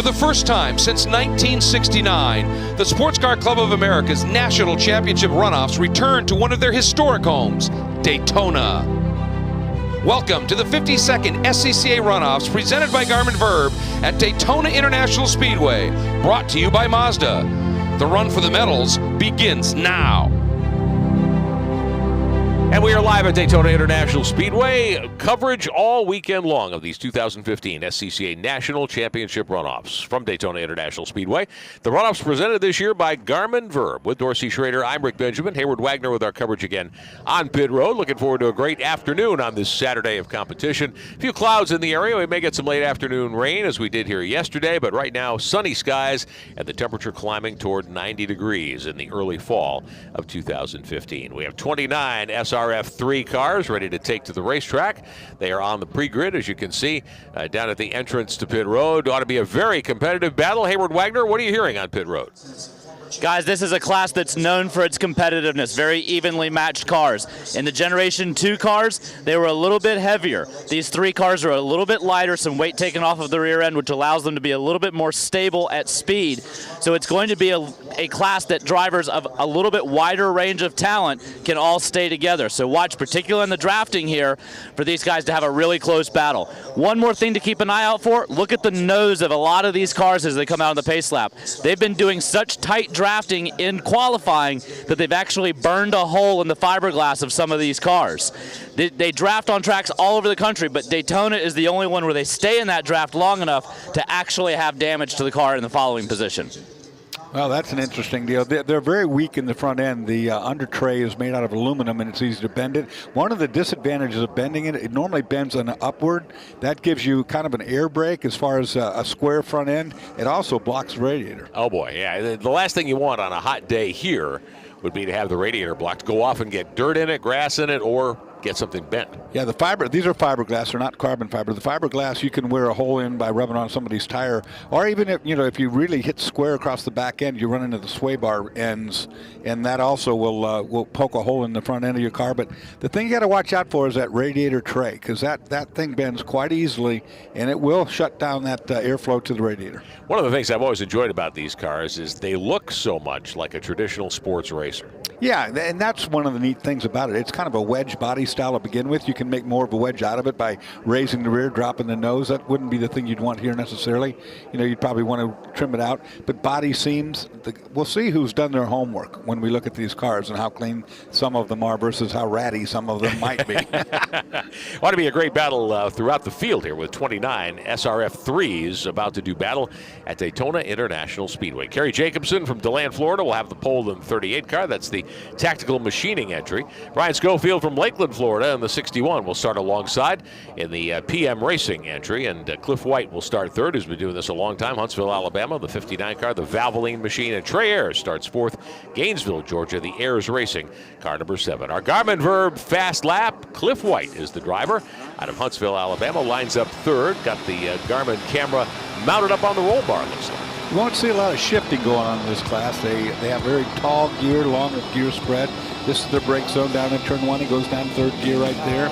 the first time since 1969, the Sports Car Club of America's National Championship Runoffs returned to one of their historic homes, Daytona. Welcome to the 52nd SCCA Runoffs presented by Garmin Verb at Daytona International Speedway, brought to you by Mazda. The run for the medals begins now. And we are live at Daytona International Speedway. Coverage all weekend long of these 2015 SCCA National Championship Runoffs from Daytona International Speedway. The Runoffs presented this year by Garmin Verb. With Dorsey Schrader, I'm Rick Benjamin. Hayward Wagner with our coverage again on pit road. Looking forward to a great afternoon on this Saturday of competition. A few clouds in the area. We may get some late afternoon rain as we did here yesterday, but right now sunny skies and the temperature climbing toward 90 degrees in the early fall of 2015. We have 29 SRF3 cars ready to take to the racetrack. They are on the pre-grid, as you can see, down at the entrance to pit road. Ought to be a very competitive battle. Hayward Wagner, what are you hearing on pit road? Guys, this is a class that's known for its competitiveness, very evenly matched cars. In the Generation 2 cars, they were a little bit heavier. These 3 cars are a little bit lighter, some weight taken off of the rear end, which allows them to be a little bit more stable at speed. So it's going to be a class that drivers of a little bit wider range of talent can all stay together. So watch, particularly in the drafting here, for these guys to have a really close battle. One more thing to keep an eye out for, look at the nose of a lot of these cars as they come out on the pace lap. They've been doing such tight drafting in qualifying that they've actually burned a hole in the fiberglass of some of these cars. They draft on tracks all over the country, but Daytona is the only one where they stay in that draft long enough to actually have damage to the car in the following position. Well, that's an interesting deal. They're very weak in the front end. The under tray is made out of aluminum, and it's easy to bend it. One of the disadvantages of bending it, it normally bends on the upward. That gives you kind of an air brake as far as a square front end. It also blocks the radiator. Oh, boy, yeah. The last thing you want on a hot day here would be to have the radiator blocked. Go off and get dirt in it, grass in it, or get something bent. Yeah, these are fiberglass. They're not carbon fiber. The fiberglass you can wear a hole in by rubbing on somebody's tire, or even if you really hit square across the back end, you run into the sway bar ends, and that also will poke a hole in the front end of your car. But the thing you got to watch out for is that radiator tray, because that thing bends quite easily, and it will shut down that airflow to the radiator. One of the things I've always enjoyed about these cars is they look so much like a traditional sports racer. Yeah, and that's one of the neat things about it. It's kind of a wedge body style to begin with. You can make more of a wedge out of it by raising the rear, dropping the nose. That wouldn't be the thing you'd want here necessarily. You'd probably want to trim it out. But body seams, we'll see who's done their homework when we look at these cars and how clean some of them are versus how ratty some of them might be. Ought to be a great battle throughout the field here with 29 SRF3s about to do battle at Daytona International Speedway. Kerry Jacobson from DeLand, Florida will have the pole in 38 car. That's the tactical machining entry. Brian Schofield from Lakeland, Florida in the 61 will start alongside in the PM Racing entry, and Cliff White will start third, who's been doing this a long time. Huntsville, Alabama, the 59 car, the Valvoline machine, and Trey Ayers starts fourth. Gainesville, Georgia, the Ayers Racing car number 7. Our Garmin Verb fast lap, Cliff White is the driver out of Huntsville, Alabama, lines up third, got the Garmin camera mounted up on the roll bar, looks like. You won't see a lot of shifting going on in this class. They have very tall gear, long gear spread. This is their brake zone down in turn 1. He goes down third gear right there.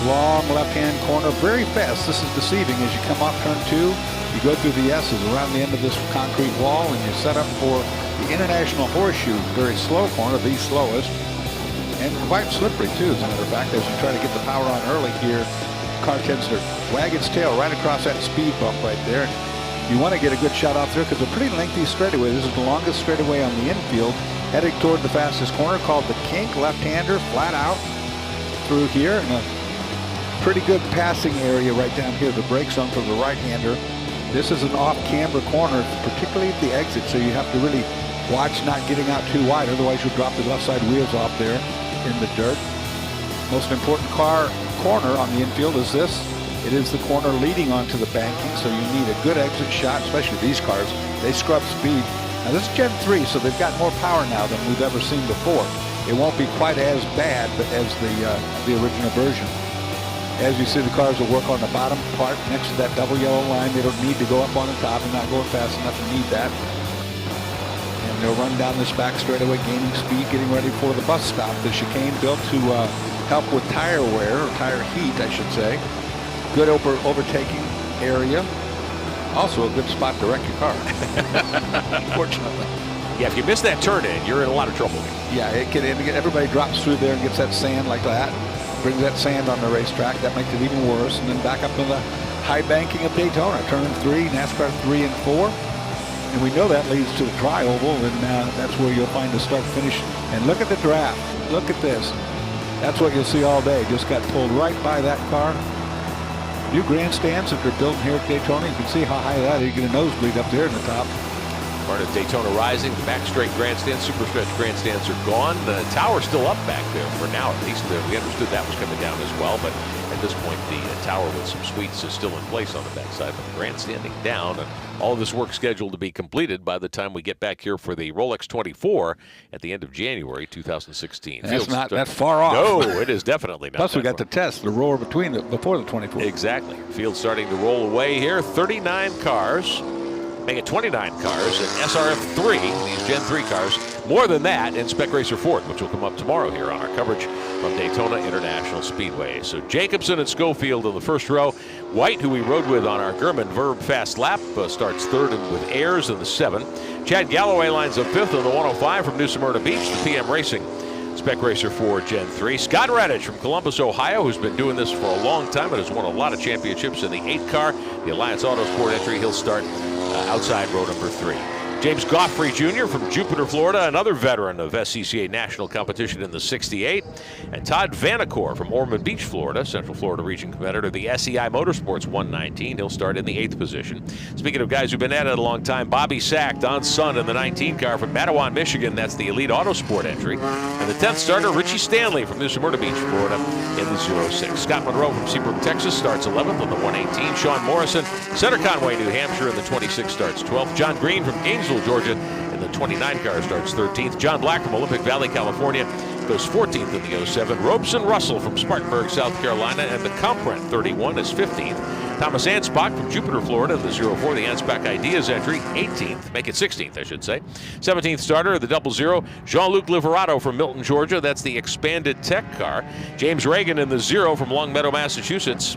Long left-hand corner, very fast. This is deceiving. As you come off turn 2, you go through the S's around the end of this concrete wall, and you set up for the International Horseshoe. Very slow corner, the slowest. And quite slippery, too, as a matter of fact. As you try to get the power on early here, the car tends to wag its tail right across that speed bump right there. You want to get a good shot off there because it's a pretty lengthy straightaway. This is the longest straightaway on the infield, heading toward the fastest corner called the Kink, left-hander, flat out through here, and a pretty good passing area right down here, the brake zone for the right-hander. This is an off-camber corner, particularly at the exit, so you have to really watch not getting out too wide, otherwise you'll drop the left side wheels off there in the dirt. Most important corner on the infield is this. It is the corner leading onto the banking, so you need a good exit shot, especially these cars. They scrub speed. Now this is Gen 3, so they've got more power now than we've ever seen before. It won't be quite as bad as the original version. As you see, the cars will work on the bottom part next to that double yellow line. They don't need to go up on the top and not going fast enough to need that. And they'll run down this back straightaway, gaining speed, getting ready for the bus stop. The chicane built to help with tire wear, or tire heat, I should say. Good overtaking area. Also a good spot to wreck your car, unfortunately. Yeah, if you miss that turn in, you're in a lot of trouble. Yeah, everybody drops through there and gets that sand like that, brings that sand on the racetrack. That makes it even worse. And then back up to the high banking of Daytona, turn 3, NASCAR 3 and 4. And we know that leads to the tri-oval, and that's where you'll find the start-finish. And look at the draft. Look at this. That's what you'll see all day. Just got pulled right by that car. New grandstands that they're building here at Daytona. You can see how high that is. You get a nosebleed up there in the top. Part of Daytona Rising, the back straight grandstands, super stretch grandstands are gone. The tower's still up back there for now, at least. We understood that was coming down as well, but at this point, the tower with some suites is still in place on the backside, but the grandstanding down, and all of this work scheduled to be completed by the time we get back here for the Rolex 24 at the end of January 2016. That's not that far off. No, it is definitely not. Plus, we got the test, the roar before the 24. Exactly. Field starting to roll away here. 39 cars. Make it 29 cars in SRF3, these Gen 3 cars. More than that in Spec Racer Ford, which will come up tomorrow here on our coverage from Daytona International Speedway. So Jacobson and Schofield in the first row. White, who we rode with on our German Verb Fast Lap, starts third with Ayers in the 7. Chad Galloway lines up fifth in the 105 from New Smyrna Beach, the PM Racing Spec Racer Ford Gen 3. Scott Redditch from Columbus, Ohio, who's been doing this for a long time and has won a lot of championships in the 8 car, the Alliance Autosport entry. He'll start outside row number 3. James Goffrey Jr. from Jupiter, Florida, another veteran of SCCA national competition in the 68. And Todd Vanacore from Ormond Beach, Florida, Central Florida region competitor, the SEI Motorsports 119. He'll start in the 8th position. Speaking of guys who've been at it a long time, Bobby Sack, Don's son in the 19 car from Mattawan, Michigan. That's the Elite Autosport entry. And the 10th starter, Richie Stanley from New Smyrna Beach, Florida, in the 06. Scott Monroe from Seabrook, Texas, starts 11th in the 118. Sean Morrison, Center Conway, New Hampshire, in the 26 starts 12th. John Green from Gainesville, Georgia, in the 29 car starts 13th. John Black from Olympic Valley, California, goes 14th in the 07. Robeson Russell from Spartanburg, South Carolina, and the Comprent 31 is 15th. Thomas Anspach from Jupiter, Florida, the 04, the Anspach Ideas entry, 18th. Make it 16th, I should say. 17th starter, the 00, Jean-Luc Liverato from Milton, Georgia. That's the expanded tech car. James Reagan in the 0 from Longmeadow, Massachusetts,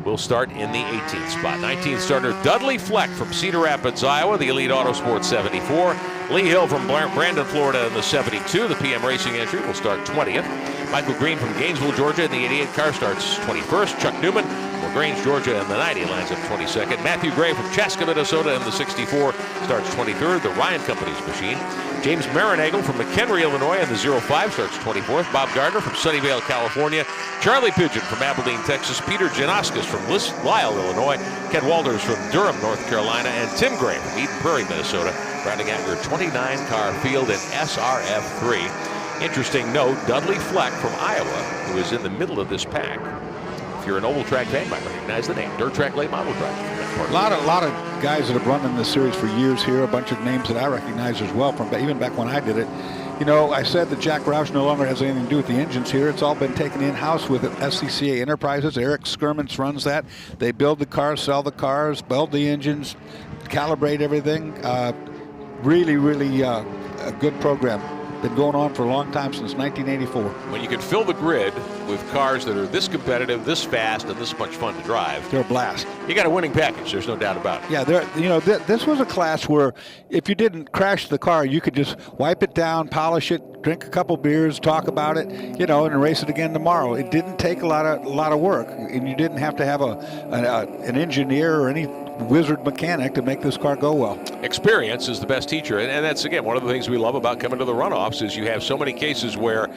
will start in the 18th spot. 19th starter, Dudley Fleck from Cedar Rapids, Iowa, the Elite Autosport 74. Lee Hill from Brandon, Florida, in the 72. The PM Racing entry will start 20th. Michael Green from Gainesville, Georgia, in the 88 car starts 21st. Chuck Newman from LaGrange, Georgia, in the 90 lines up 22nd. Matthew Gray from Chaska, Minnesota, in the 64 starts 23rd. The Ryan Company's machine. James Marinagel from McHenry, Illinois, in the 05 starts 24th. Bob Gardner from Sunnyvale, California. Charlie Pigeon from Abilene, Texas. Peter Janoskis from Lisle, Illinois. Ken Walters from Durham, North Carolina. And Tim Gray from Eden Prairie, Minnesota, rounding out your 29-car field in SRF3. Interesting note, Dudley Fleck from Iowa, who is in the middle of this pack. If you're an oval track fan, you might recognize the name. Dirt Track Late Model Drive. A lot of guys that have run in this series for years here, a bunch of names that I recognize as well from even back when I did it. You know, I said that Jack Roush no longer has anything to do with the engines here. It's all been taken in-house with SCCA Enterprises. Eric Skirmans runs that. They build the cars, sell the cars, build the engines, calibrate everything. Really a good program. Been going on for a long time, since 1984. When you can fill the grid with cars that are this competitive, this fast, and this much fun to drive, they're a blast. You got a winning package. There's no doubt about it. Yeah, this was a class where if you didn't crash the car, you could just wipe it down, polish it, drink a couple beers, talk about it, and race it again tomorrow. It didn't take a lot of work, and you didn't have to have an engineer or any wizard mechanic to make this car go well. Experience is the best teacher, and that's, again, one of the things we love about coming to the runoffs is you have so many cases where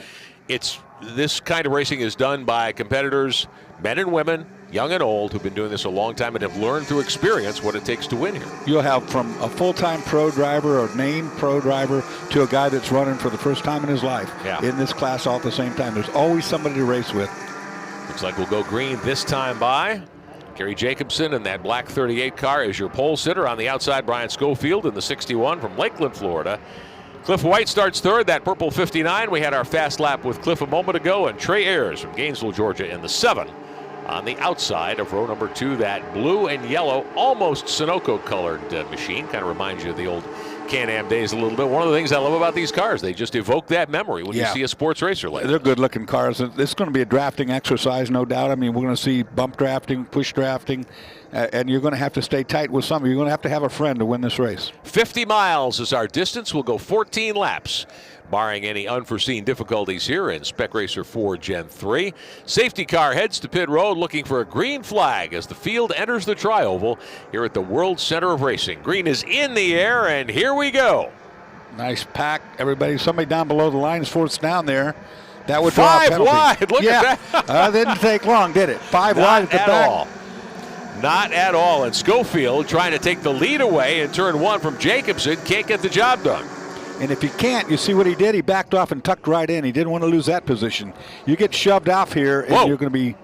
this kind of racing is done by competitors, men and women, young and old, who've been doing this a long time and have learned through experience what it takes to win here. You'll have from a full-time pro driver or named pro driver to a guy that's running for the first time in his life in this class all at the same time. There's always somebody to race with. Looks like we'll go green this time by. Gary Jacobson in that black 38 car is your pole sitter. On the outside, Brian Schofield in the 61 from Lakeland, Florida. Cliff White starts third, that purple 59. We had our fast lap with Cliff a moment ago, and Trey Ayers from Gainesville, Georgia, in the 7. On the outside of row number 2, that blue and yellow, almost Sunoco colored machine. Kind of reminds you of the old Can-Am days a little bit. One of the things I love about these cars, they just evoke that memory when you see a sports racer like They're good-looking cars. This is going to be a drafting exercise, no doubt. I mean, we're going to see bump drafting, push drafting, and you're going to have to stay tight with some. You're going to have a friend to win this race. 50 miles is our distance. We'll go 14 laps, barring any unforeseen difficulties here in Spec Racer 4 Gen 3. Safety car heads to pit road looking for a green flag as the field enters the tri-oval here at the World Center of Racing. Green is in the air, and here we go. Nice pack, everybody. Somebody down below the line is forced down there. That would draw a penalty. 5 wide. Look at that. Didn't take long, did it? 5 Not wide at the back. all. Not at all. And Schofield trying to take the lead away in turn 1 from Jacobson. Can't get the job done. And if he can't, you see what he did? He backed off and tucked right in. He didn't want to lose that position. You get shoved off here, and you're going to be,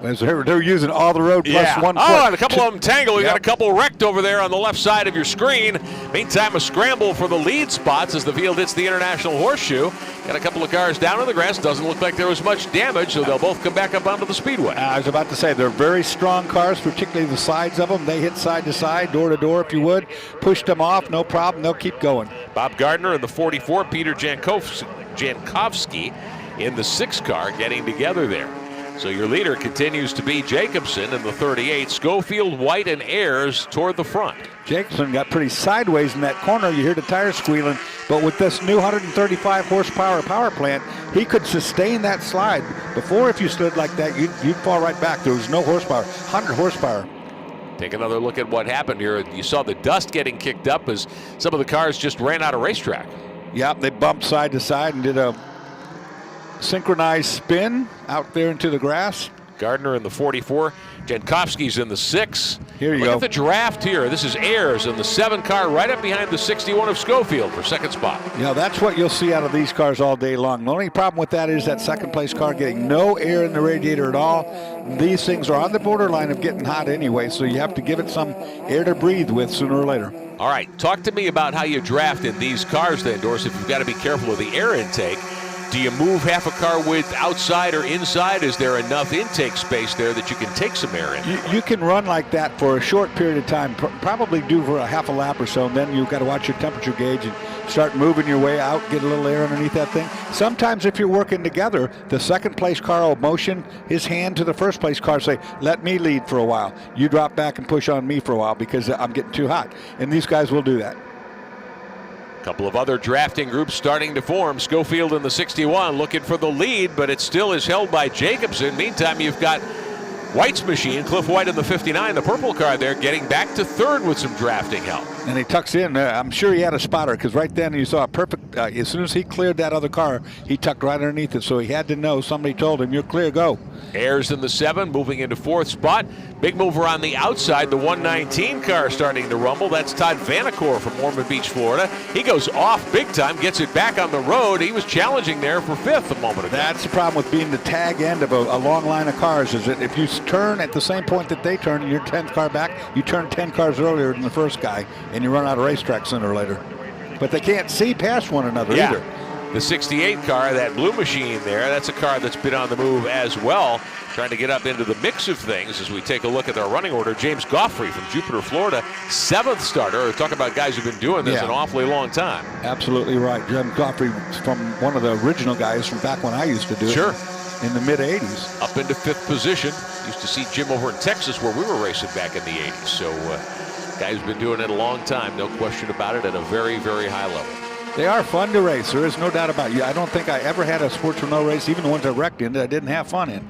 they're using all the road plus 1 foot. Oh, and a couple of them tangled. You got a couple wrecked over there on the left side of your screen. Meantime, a scramble for the lead spots as the field hits the International Horseshoe. Got a couple of cars down on the grass. Doesn't look like there was much damage, so they'll both come back up onto the speedway. I was about to say, they're very strong cars, particularly the sides of them. They hit side to side, door to door, if you would. Push them off, no problem. They'll keep going. Bob Gardner in the 44, Peter Jankowski in the 6 car getting together there. So your leader continues to be Jacobson in the 38. Schofield, White, and Ayers toward the front. Jacobson got pretty sideways in that corner. You hear the tires squealing. But with this new 135 horsepower power plant, he could sustain that slide. Before, if you slid like that, you'd fall right back. There was no horsepower, 100 horsepower. Take another look at what happened here. You saw the dust getting kicked up as some of the cars just ran out of racetrack. Yeah, they bumped side to side and did a synchronized spin out there into the grass. Gardner in the 44. Jankowski's in the 6. Here you Look go. at the draft here. This is Ayers in the 7 car right up behind the 61 of Schofield for second spot. Yeah, that's what you'll see out of these cars all day long. The only problem with that is that second place car getting no air in the radiator at all. These things are on the borderline of getting hot anyway, so you have to give it some air to breathe with sooner or later. All right, talk to me about how you draft in these cars then, Doris, if you've got to be careful of the air intake. Do you move half a car width outside or inside? Is there enough intake space there that you can take some air in? You can run like that for a short period of time, probably do for a half a lap or so, and then you've got to watch your temperature gauge and start moving your way out, get a little air underneath that thing. Sometimes if you're working together, the second place car will motion his hand to the first place car, say, let me lead for a while. You drop back and push on me for a while because I'm getting too hot. And these guys will do that. A couple of other drafting groups starting to form. Schofield in the 61 looking for the lead, but it still is held by Jacobson. Meantime, you've got White's machine, Cliff White in the 59, the purple car there, getting back to third with some drafting help. And he tucks in. I'm sure he had a spotter because right then you saw a perfect, as soon as he cleared that other car, he tucked right underneath it. So he had to know. Somebody told him, you're clear, go. Ayers in the 7, moving into 4th spot. Big mover on the outside, the 119 car starting to rumble. That's Todd Vanacore from Ormond Beach, Florida. He goes off big time, gets it back on the road. He was challenging there for 5th a moment ago. That's the problem with being the tag end of a long line of cars, is that if you turn at the same point that they turn, your 10th car back, you turn 10 cars earlier than the first guy, and you run out of racetrack sooner or later. But they can't see past one another either. The 68 car, that blue machine there, that's a car that's been on the move as well, trying to get up into the mix of things as we take a look at their running order. James Goffrey from Jupiter, Florida, 7th starter. Talk about guys who've been doing this an awfully long time. Absolutely right. James Goffrey from one of the original guys from back when I used to do it. Sure. In the mid-'80s. Up into 5th position. Used to see Jim over in Texas where we were racing back in the 80s. So guys been doing it a long time, no question about it, at a very, very high level. They are fun to race. There is no doubt about it. I don't think I ever had a Sports for No race, even the ones I wrecked in, that I didn't have fun in.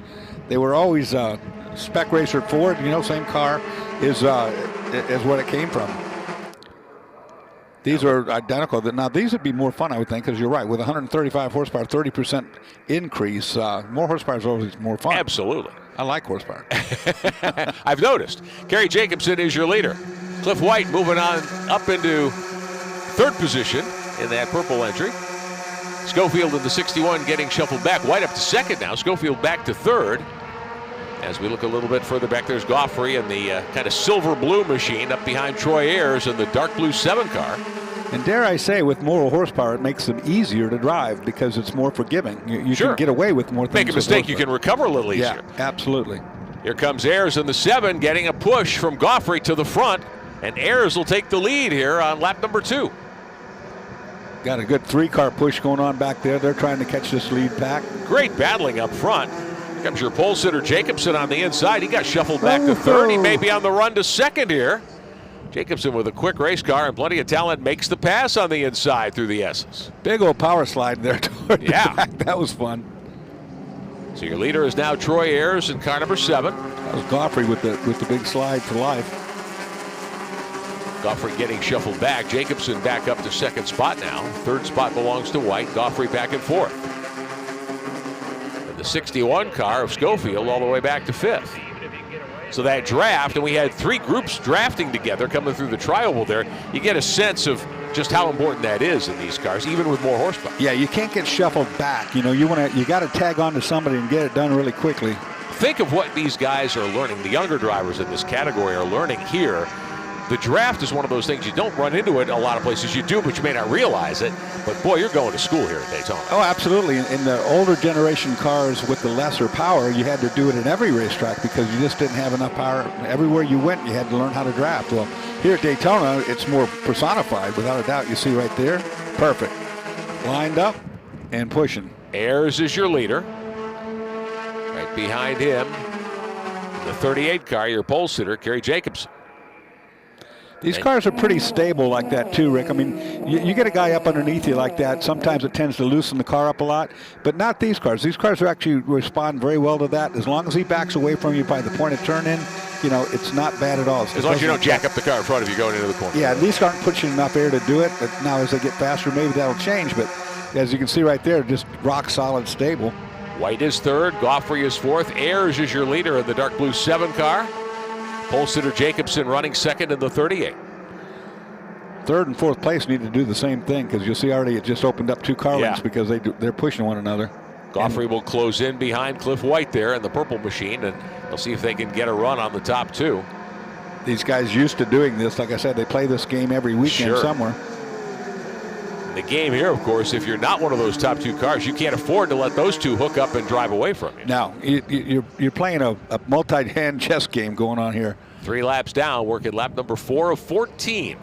They were always Spec Racer Ford, same car is what it came from. These are identical. Now, these would be more fun, I would think, because you're right. With 135 horsepower, 30% increase, more horsepower is always more fun. Absolutely. I like horsepower. I've noticed. Kerry Jacobson is your leader. Cliff White moving on up into 3rd position in that purple entry. Schofield in the 61 getting shuffled back. White up to 2nd now. Schofield back to 3rd. As we look a little bit further back, there's Goffrey and the kind of silver blue machine up behind Troy Ayers in the dark blue 7 car. And dare I say, with more horsepower, it makes them easier to drive because it's more forgiving. You sure. can get away with more things. Make a mistake, you can recover a little easier. Yeah, absolutely. Here comes Ayers in the 7, getting a push from Goffrey to the front. And Ayers will take the lead here on lap number 2. Got a good 3-car push going on back there. They're trying to catch this lead pack. Great battling up front. Comes your pole sitter Jacobson on the inside. He got shuffled back to third. He may be on the run to second here. Jacobson with a quick race car and plenty of talent makes the pass on the inside through the S's. Big old power slide there toward the back. That was fun. So your leader is now Troy Ayers in car number 7. That was Goffrey with the big slide for life. Goffrey getting shuffled back. Jacobson back up to second spot now. Third spot belongs to White. Goffrey back in fourth. And the 61 car of Schofield all the way back to fifth. So that draft, and we had 3 groups drafting together coming through the tri-oval there. You get a sense of just how important that is in these cars, even with more horsepower. Yeah, you can't get shuffled back. You know, you got to tag on to somebody and get it done really quickly. Think of what these guys are learning. The younger drivers in this category are learning here. The draft is one of those things you don't run into it in a lot of places. You do, but you may not realize it. But boy, you're going to school here at Daytona. Oh, absolutely. In the older generation cars with the lesser power, you had to do it in every racetrack because you just didn't have enough power. Everywhere you went, you had to learn how to draft. Well, here at Daytona, it's more personified, without a doubt. You see right there, perfect. Lined up and pushing. Ayers is your leader. Right behind him, the 38 car, your pole sitter, Kerry Jacobson. These cars are pretty stable like that too, Rick. I mean, you get a guy up underneath you like that, sometimes it tends to loosen the car up a lot, but not these cars. These cars are actually respond very well to that. As long as he backs away from you by the point of turn in, you know, it's not bad at all. As long as you don't jack up the car in front of you going into the corner. Yeah, these aren't pushing enough air to do it, but now as they get faster, maybe that'll change, but as you can see right there, just rock solid stable. White is third, Goffrey is fourth, Ayers is your leader in the dark blue 7 car. Pole sitter Jacobson running second in the 38. Third and fourth place need to do the same thing because you'll see already it just opened up 2 car lengths because they're pushing one another. Goffrey will close in behind Cliff White there in the purple machine, and they'll see if they can get a run on the top 2. These guys used to doing this. Like I said, they play this game every weekend somewhere. The game here, of course, if you're not one of those top 2 cars, you can't afford to let those 2 hook up and drive away from you. Now, you're playing a multi-hand chess game going on here. 3 laps down, working lap number 4 of 14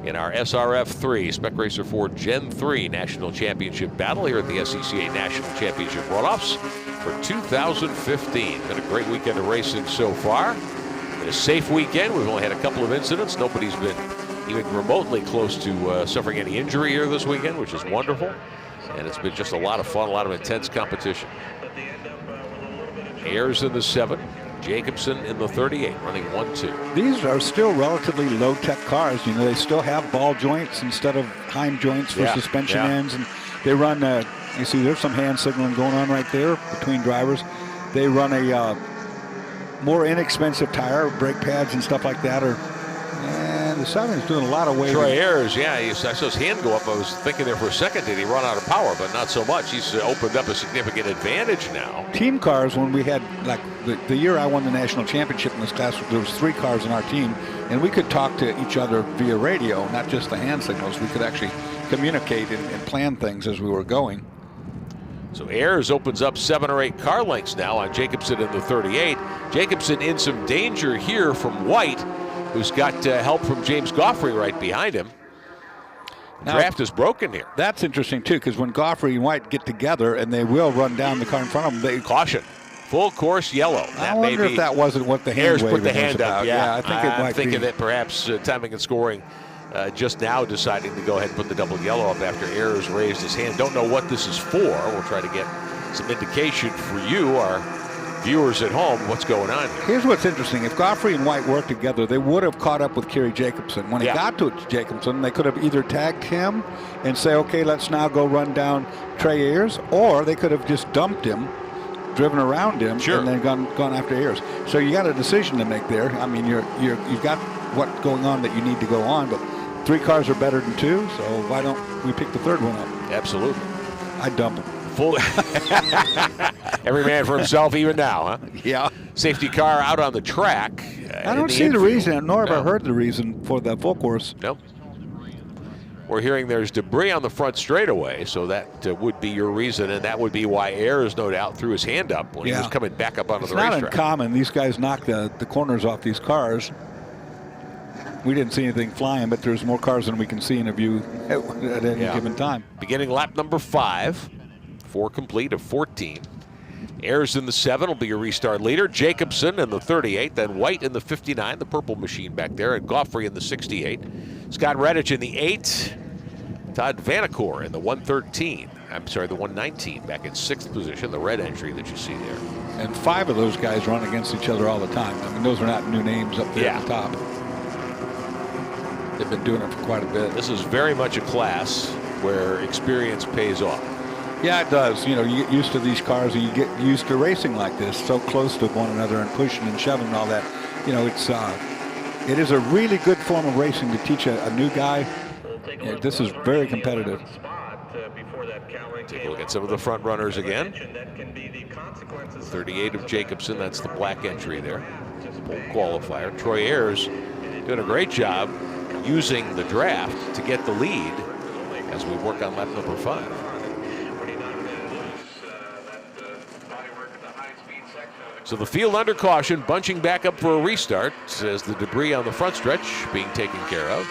in our SRF 3 Spec Racer 4 Gen 3 National Championship battle here at the SCCA National Championship Runoffs for 2015. Been a great weekend of racing so far. Been a safe weekend. We've only had a couple of incidents. Nobody's been even remotely close to suffering any injury here this weekend, which is wonderful. And it's been just a lot of fun, a lot of intense competition. Ayers in the 7, Jacobson in the 38, running 1-2. These are still relatively low-tech cars. You know, they still have ball joints instead of Heim joints for suspension ends, and they run. You see, there's some hand signaling going on right there between drivers. They run a more inexpensive tire, brake pads and stuff like that. And the 7 is doing a lot of weight. Troy Ayers, I saw his hand go up. I was thinking there for a second, did he run out of power? But not so much. He's opened up a significant advantage now. Team cars, when we had, like the year I won the national championship in this class, there was 3 cars in our team, and we could talk to each other via radio, not just the hand signals. We could actually communicate and plan things as we were going. So Ayers opens up 7 or 8 car lengths now on Jacobson in the 38. Jacobson in some danger here from White, who's got help from James Goffrey right behind him. The draft is broken here. That's interesting, too, because when Goffrey and White get together, and they will run down the car in front of them, they caution. Full course yellow. I wonder if that wasn't what the hand Ayers put the hand up. Yeah, I think it might be. I'm thinking that perhaps timing and scoring just now deciding to go ahead and put the double yellow up after Ayers raised his hand. Don't know what this is for. We'll try to get some indication for you, our viewers at home, what's going on here. Here's what's interesting. If Goffrey and White worked together, they would have caught up with Kerry Jacobson. When he got to Jacobson, they could have either tagged him and say, okay, let's now go run down Trey Ayers, or they could have just dumped him, driven around him, and then gone after Ayers. So you got a decision to make there. I mean, you've got what's going on that you need to go on, but 3 cars are better than 2, so why don't we pick the 3rd one up? Absolutely. I'd dump him. Every man for himself, even now, huh? Yeah. Safety car out on the track. I don't see the reason, nor have I heard the reason for the full course. Nope. We're hearing there's debris on the front straightaway, so that would be your reason, and that would be why Ayers, no doubt, threw his hand up when he was coming back up onto the racetrack. It's not uncommon. These guys knock the corners off these cars. we didn't see anything flying, but there's more cars than we can see in a view at any given time. Beginning lap number 5, 4 complete of 14. Ayers in the 7 will be your restart leader. Jacobson in the 38, then White in the 59, the purple machine back there, and Goffrey in the 68. Scott Redditch in the 8. Todd Vanacore in the 113. I'm sorry, the 119, back in 6th position, the red entry that you see there. And 5 of those guys run against each other all the time. I mean, those are not new names up there at the top. They've been doing it for quite a bit. This is very much a class where experience pays off. Yeah, it does. You know, you get used to these cars and you get used to racing like this, so close to one another and pushing and shoving and all that. You know, it is a really good form of racing to teach a new guy. This is very competitive. Take a look at some of the front runners again. 38 of Jacobson, that's the black entry there. Pole qualifier. Troy Ayers doing a great job using the draft to get the lead as we work on lap number 5. So the field under caution, bunching back up for a restart as the debris on the front stretch being taken care of.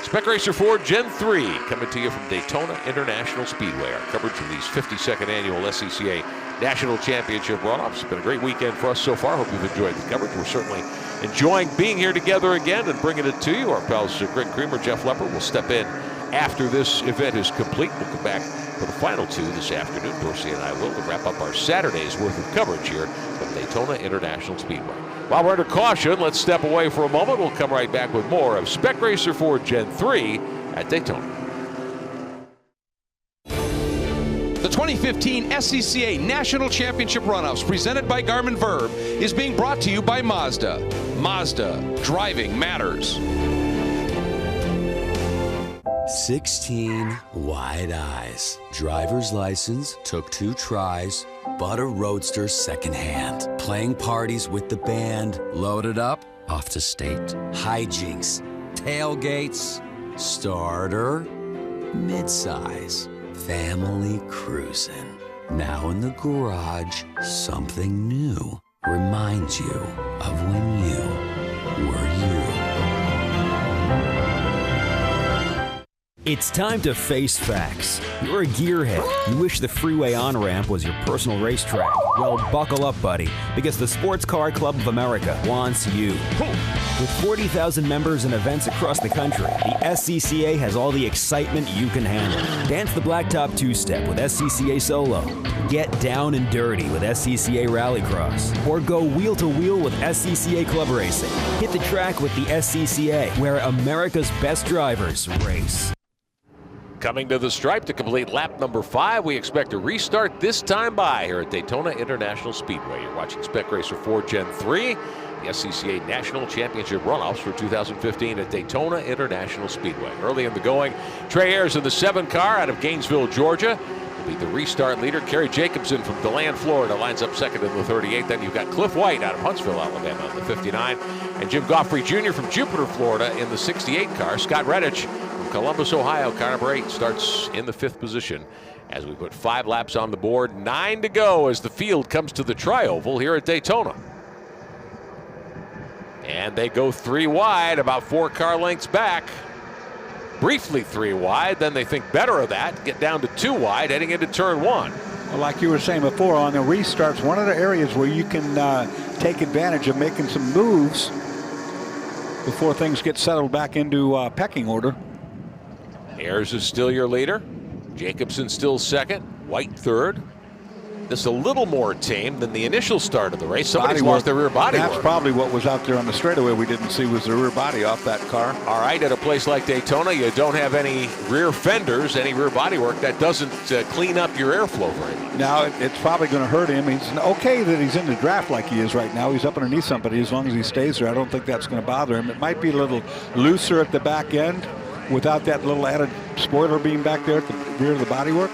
Spec Racer 4 Gen 3 coming to you from Daytona International Speedway. Our coverage of these 52nd annual SCCA National Championship runoffs. It's been a great weekend for us so far. Hope you've enjoyed the coverage. We're certainly enjoying being here together again and bringing it to you. Our pals Greg Creamer, Jeff Lepper will step in after this event is complete. We'll come back for the final 2 this afternoon. Dorsey and I will to wrap up our Saturday's worth of coverage here from Daytona International Speedway. While we're under caution, let's step away for a moment. We'll come right back with more of Spec Racer 4 Gen 3 at Daytona. The 2015 SCCA National Championship Runoffs presented by Garmin Verb is being brought to you by Mazda. Mazda, driving matters. 16 wide eyes. Driver's license took 2 tries. Bought a Roadster secondhand. Playing parties with the band. Loaded up, off to state. Hijinks, tailgates, starter, midsize, family cruising. Now in the garage, something new reminds you of when you were you. It's time to face facts. You're a gearhead. You wish the freeway on-ramp was your personal racetrack. Well, buckle up, buddy, because the Sports Car Club of America wants you. With 40,000 members and events across the country, the SCCA has all the excitement you can handle. Dance the blacktop two-step with SCCA Solo. Get down and dirty with SCCA Rallycross. Or go wheel-to-wheel with SCCA Club Racing. Hit the track with the SCCA, where America's best drivers race. Coming to the stripe to complete lap number 5. We expect a restart this time by here at Daytona International Speedway. You're watching Spec Racer 4 Gen 3, the SCCA National Championship runoffs for 2015 at Daytona International Speedway. Early in the going, Trey Ayers in the 7 car out of Gainesville, Georgia. Will be the restart leader. Kerry Jacobson from DeLand, Florida lines up second in the 38. Then you've got Cliff White out of Huntsville, Alabama in the 59. And Jim Goffrey Jr. from Jupiter, Florida in the 68 car. Scott Redditch Columbus, Ohio, car number 8 starts in the 5th position as we put 5 laps on the board. 9 to go as the field comes to the tri-oval here at Daytona. And they go 3 wide, about 4 car lengths back. Briefly 3 wide, then they think better of that, get down to 2 wide heading into turn 1. Well, like you were saying before, on the restarts, one of the areas where you can take advantage of making some moves before things get settled back into pecking order. Ayers is still your leader. Jacobson still second. White third. This is a little more tame than the initial start of the race. Somebody's lost their rear body work. That's probably what was out there on the straightaway we didn't see was the rear body off that car. All right, at a place like Daytona, you don't have any rear fenders, any rear body work. That doesn't clean up your airflow very much. Now, it's probably going to hurt him. It's okay that he's in the draft like he is right now. He's up underneath somebody. As long as he stays there, I don't think that's going to bother him. It might be a little looser at the back end without that little added spoiler beam back there at the rear of the bodywork.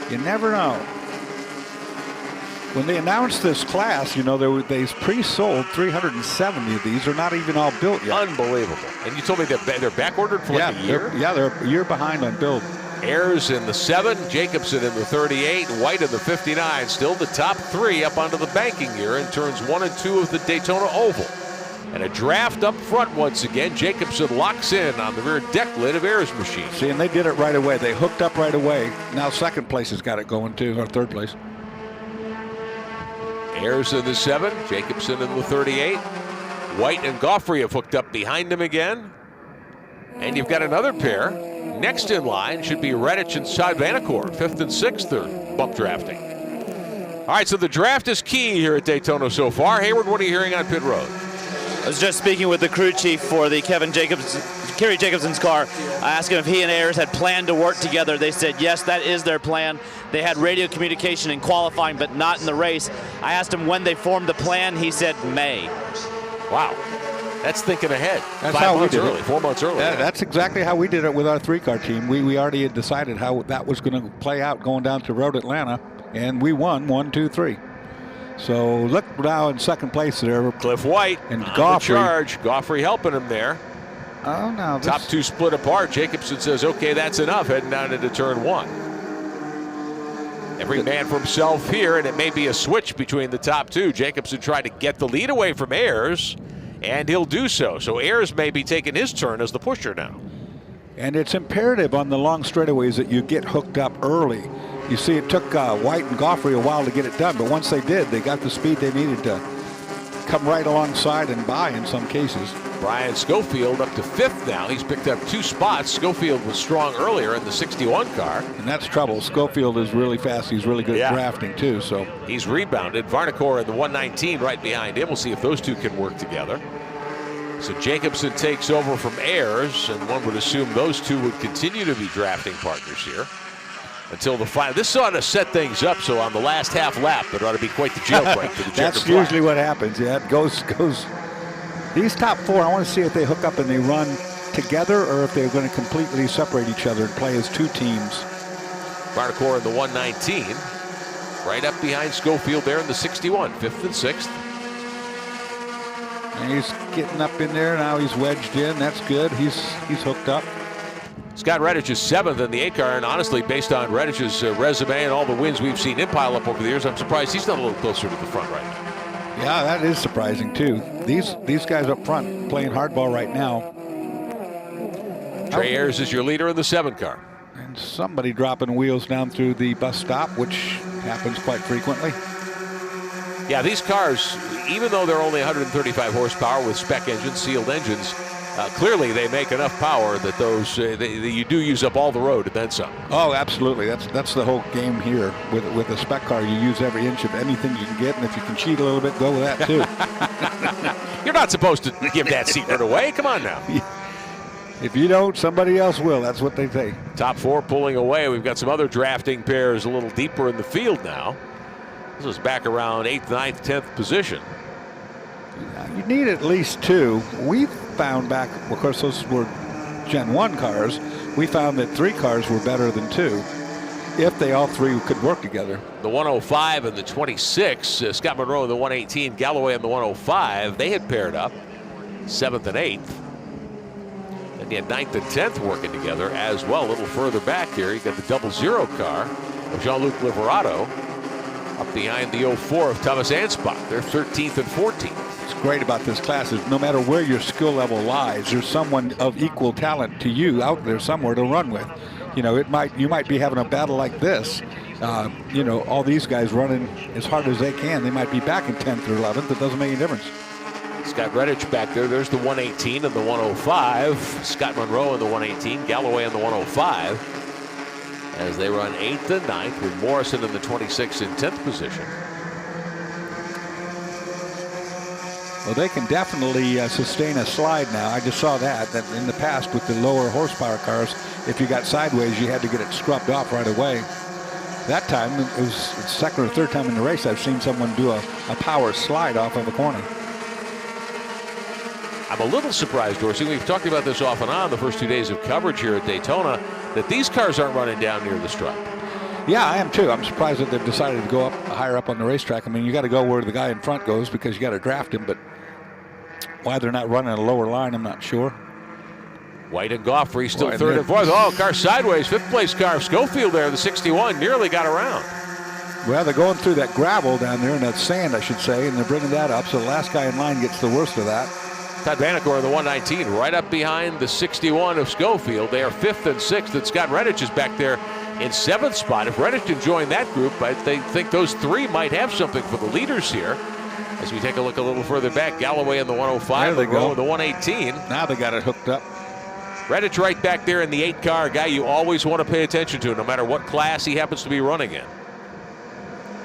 You never know. When they announced this class, you know, they pre-sold 370 of these. They're not even all built yet. Unbelievable. And you told me that they're back-ordered for like a year? They're a year behind on build. Ayers in the 7, Jacobson in the 38, White in the 59. Still the top 3 up onto the banking gear in turns 1 and 2 of the Daytona Oval. And a draft up front once again. Jacobson locks in on the rear deck lid of Ayers' machine. See, and they did it right away. They hooked up right away. Now second place has got it going too, or third place. Ayers in the 7, Jacobson in the 38. White and Goffrey have hooked up behind him again. And you've got another pair. Next in line should be Redditch and Todd Vanacore. 5th and 6th are bump drafting. All right, so the draft is key here at Daytona so far. Hayward, what are you hearing on pit road? I was just speaking with the crew chief for the Kerry Jacobson's car. I asked him if he and Ayers had planned to work together. They said yes, that is their plan. They had radio communication in qualifying, but not in the race. I asked him when they formed the plan. He said May. Wow, that's thinking ahead. That's how we did early, it. 4 months early. That's exactly how we did it with our 3-car team. We already had decided how that was going to play out going down to Road Atlanta, and we won 1, 2, 3. So look now in second place there. Cliff White and on Goffrey. the charge. Goffrey helping him there. Oh, no. Top 2 split apart. Jacobson says, okay, that's enough, heading down into turn 1. Every man for himself here, and it may be a switch between the top 2. Jacobson tried to get the lead away from Ayers, and he'll do so. So Ayers may be taking his turn as the pusher now. And it's imperative on the long straightaways that you get hooked up early. You see, it took White and Goffrey a while to get it done, but once they did, they got the speed they needed to come right alongside and by in some cases. Brian Schofield up to 5th now. He's picked up 2 spots. Schofield was strong earlier in the 61 car. And that's trouble. Schofield is really fast. He's really good at drafting, too. So he's rebounded. Varnicore in the 119 right behind him. We'll see if those two can work together. So Jacobson takes over from Ayers, and one would assume those two would continue to be drafting partners here until the final. This ought to set things up, so on the last half lap, it ought to be quite the jailbreak for the checkered That's flag. usually what happens. Yeah, it goes. These top 4, I want to see if they hook up and they run together or if they're going to completely separate each other and play as 2 teams. Varnicore in the 119, right up behind Schofield there in the 61, 5th and 6th. And he's getting up in there now. He's wedged in. That's good. He's hooked up. Scott Redditch is 7th in the 8-car, and honestly, based on Redditch's resume and all the wins we've seen him pile up over the years, I'm surprised he's not a little closer to the front right now. Yeah, that is surprising too. These guys up front playing hardball right now. Trey Ayers is your leader in the 7-car. And somebody dropping wheels down through the bus stop, which happens quite frequently. Yeah, these cars, even though they're only 135 horsepower with spec engines, sealed engines, clearly they make enough power that those you do use up all the road and then some. Oh, absolutely. That's the whole game here. With a spec car, you use every inch of anything you can get, and if you can cheat a little bit, go with that too. You're not supposed to give that secret away. Come on now. If you don't, somebody else will. That's what they say. Top 4 pulling away. We've got some other drafting pairs a little deeper in the field now. This is back around 8th, 9th, 10th position. You need at least 2. We found back, of course, those were Gen 1 cars. We found that 3 cars were better than 2 if they all 3 could work together. The 105 and the 26, Scott Monroe in the 118, Galloway in the 105, they had paired up 7th and 8th. And you had 9th and 10th working together as well. A little further back here, you got the 00 car of Jean-Luc Liverato up behind the 04 of Thomas Ansbach. They're 13th and 14th. What's great about this class is no matter where your skill level lies, there's someone of equal talent to you out there somewhere to run with. You know, you might be having a battle like this. You know, all these guys running as hard as they can. They might be back in 10th or 11th. It doesn't make any difference. Scott Redditch back there. There's the 118 and the 105. Scott Monroe in the 118. Galloway in the 105. As they run 8th and 9th with Morrison in the 26th and 10th position. Well, they can definitely sustain a slide now. I just saw that in the past with the lower horsepower cars, if you got sideways, you had to get it scrubbed off right away. That time, it was the second or third time in the race I've seen someone do a power slide off of a corner. I'm a little surprised, Dorsey. We've talked about this off and on the first 2 days of coverage here at Daytona, that these cars aren't running down near the stripe. Yeah, I am too. I'm surprised that they've decided to go up higher up on the racetrack. I mean, you got to go where the guy in front goes because you got to draft him, but why they're not running a lower line, I'm not sure. White and Goffrey still third and fourth. Oh, car sideways. 5th place car of Schofield there, the 61, nearly got around. Well, they're going through that gravel down there, and that sand, I should say, and they're bringing that up, so the last guy in line gets the worst of that. Todd Vanacore in the 119, right up behind the 61 of Schofield. They are 5th and 6th, and Scott Redditch is back there in 7th spot. If Redditch can join that group, I think those three might have something for the leaders here. As we take a look a little further back, Galloway in the 105, there they go. in the 118. Now they got it hooked up. Redditch right back there in the 8 car, guy you always want to pay attention to, no matter what class he happens to be running in.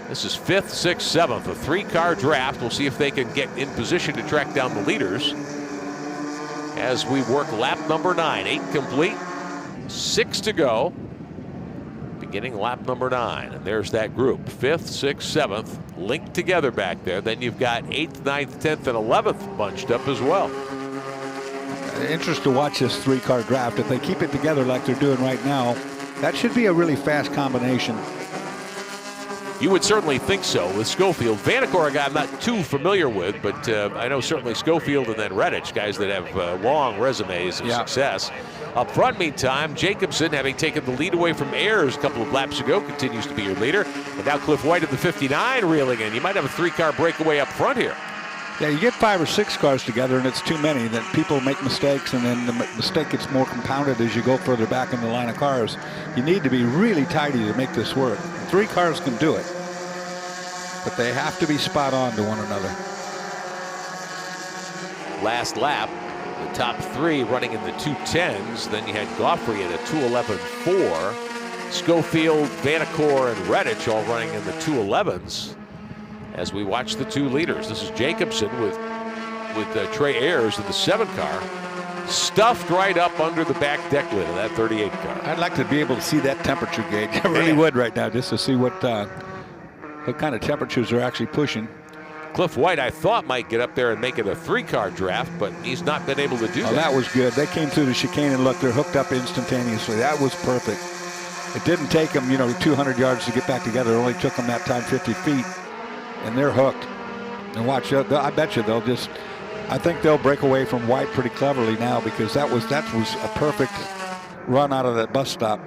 This is 5th, 6th, 7th, a 3-car draft. We'll see if they can get in position to track down the leaders as we work lap number 9. 8 complete, 6 to go. Beginning lap number 9, and there's that group. 5th, 6th, 7th linked together back there. Then you've got 8th, 9th, 10th, and 11th bunched up as well. Interest to watch this 3-car draft. If they keep it together like they're doing right now, that should be a really fast combination. You would certainly think so with Schofield. Vanacore, a guy I'm not too familiar with, but I know certainly Schofield and then Redditch, guys that have long resumes of success. Up front, meantime, Jacobson, having taken the lead away from Ayers a couple of laps ago, continues to be your leader. And now Cliff White at the 59 reeling in. You might have a 3-car breakaway up front here. Yeah, you get 5 or 6 cars together, and it's too many. That people make mistakes, and then the mistake gets more compounded as you go further back in the line of cars. You need to be really tidy to make this work. 3 cars can do it, but they have to be spot on to one another. Last lap, the top 3 running in the 210s. Then you had Goffrey at a 211.4. Schofield, Vanacore, and Redditch all running in the 211s. As we watch the 2 leaders, this is Jacobson with Trey Ayers in the 7 car, stuffed right up under the back deck lid of that 38 car. I'd like to be able to see that temperature gauge. I really would right now, just to see what kind of temperatures they're actually pushing. Cliff White, I thought, might get up there and make it a 3-car draft, but he's not been able to do that. That was good. They came through the chicane, and look, they're hooked up instantaneously. That was perfect. It didn't take them, 200 yards to get back together. It only took them that time 50 feet. And they're hooked. And watch, I bet you I think they'll break away from White pretty cleverly now, because that was a perfect run out of that bus stop.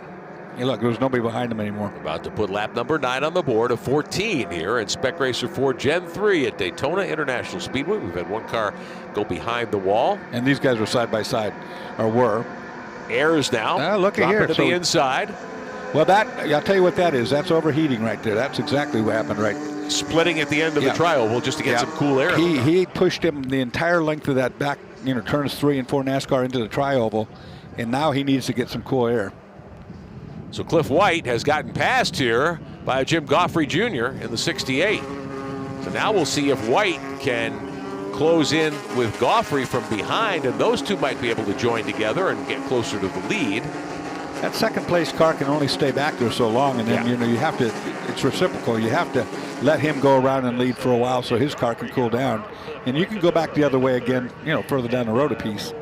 Hey, look, there's nobody behind them anymore. About to put lap number 9 on the board, a 14 here in Spec Racer 4 Gen 3 at Daytona International Speedway. We've had 1 car go behind the wall. And these guys were side by side, or were. Airs now. Look at here. To the inside. Well, I'll tell you what that is. That's overheating right there. That's exactly what happened, right? Splitting at the end of the tri-oval just to get some cool air. He pushed him the entire length of that back, turns 3 and 4 NASCAR into the tri-oval, and now he needs to get some cool air. So Cliff White has gotten passed here by Jim Goffrey Jr. in the 68. So now we'll see if White can close in with Goffrey from behind, and those two might be able to join together and get closer to the lead. That second place car can only stay back there so long, and then you have to, it's reciprocal. You have to let him go around and lead for a while so his car can cool down, and you can go back the other way again, further down the road a piece.